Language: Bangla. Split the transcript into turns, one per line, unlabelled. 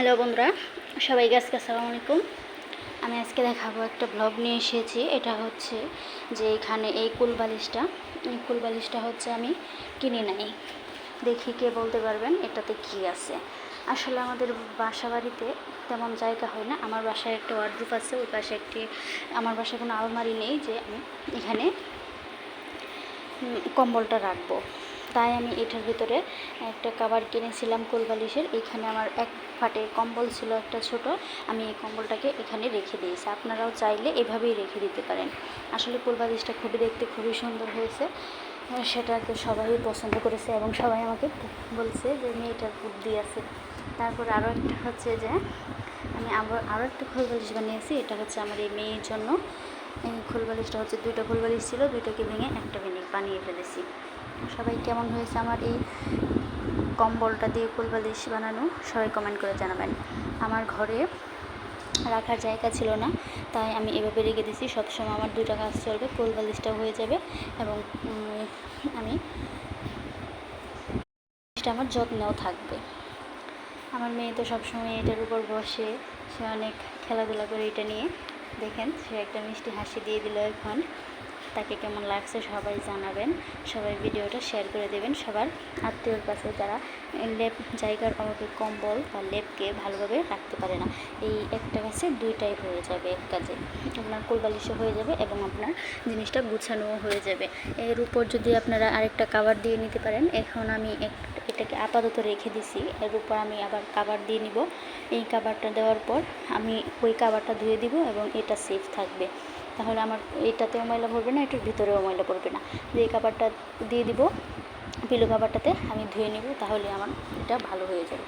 হ্যালো বন্ধুরা, সবাইকে আজকে আসসালামু আলাইকুম। আমি আজকে দেখাবো একটা ব্লগ নিয়ে এসেছি। এটা হচ্ছে যে এখানে এই কুলবালিশটা হচ্ছে আমি কিনে নাই। দেখি কে বলতে পারবেন এটাতে কি আছে। আসলে আমাদের বাসা বাড়িতে তেমন জায়গা হয় না। আমার বাসায় একটা ওয়ার্ডরোব আছে, ওই পাশে আমার বাসায় কোনো আলমারি নেই যে আমি এখানে কম্বলটা রাখবো। তাই আমি এটার ভিতরে একটা কভার কিনেছিলাম কুলবালিশের। এখানে আমার এক ফাটে কম্বল ছিল একটা ছোট, আমি এই কম্বলটাকে এখানে রেখে দিয়েছি। আপনারাও চাইলে এভাবেই রেখে দিতে পারেন। আসলে কুলবালিশটা দেখতে খুবই সুন্দর হয়েছে, সেটাকে সবাই পছন্দ করেছে এবং সবাই আমাকে বলছে যে মেয়েটার বুদ্ধি আছে। তারপর আরও একটা হচ্ছে যে আমি আরও একটা কুলবালিশ বানিয়েছি। এটা হচ্ছে আমার এই মেয়ের জন্য। এই কুলবালিশটা হচ্ছে দুইটা কুলবালিশ ছিল, দুইটাকে ভেঙে একটা বানিয়ে ফেলেছি। সবাই কেমন হয়েছে আমার এই কম্বলটা দিয়ে কুলবালিশ বানানো, সবাই কমেন্ট করে জানাবেন। আমার ঘরে রাখার জায়গা ছিল না, তাই আমি এভাবে রেখে দিয়েছি। সবসময় আমার দুইটা কাজ চলবে, কুলবালিশটাও হয়ে যাবে এবং আমার যত্নেও থাকবে। আমার মেয়ে তো সবসময় এটার উপর বসে, সে অনেক খেলাধুলা করে এটা নিয়ে। দেখেন, সে একটা মিষ্টি হাসি দিয়ে দিল। এখন তাকে কেমন লাগছে সবাই জানাবেন। সবাই ভিডিওটা শেয়ার করে দেবেন সবার আত্মীয়র কাছে, যারা জায়গার অভাবে কম্বল বা লেপকে ভালোভাবে রাখতে পারে না। এই একটা গাছে দুইটাই হয়ে যাবে, এক কাজে আপনার কুলবালিশও হয়ে যাবে এবং আপনার জিনিসটা গুছানোও হয়ে যাবে। এর উপর যদি আপনারা আরেকটা কাভার দিয়ে নিতে পারেন। এখন আমি এটাকে আপাতত রেখে দিছি, এর উপর আমি আবার কাভার দিয়ে নিব। এই কাভারটা দেওয়ার পর আমি ওই কাভারটা ধুয়ে দিব এবং এটা সেফ থাকবে। তাহলে আমার এটাতেও ময়লা পড়বে না, এটার ভিতরেও ময়লা পড়বে না। যে এই কাভারটা দিয়ে দিব, পিলো কাভারটাতে আমি ধুয়ে নেব, তাহলে আমার এটা ভালো হয়ে যাবে।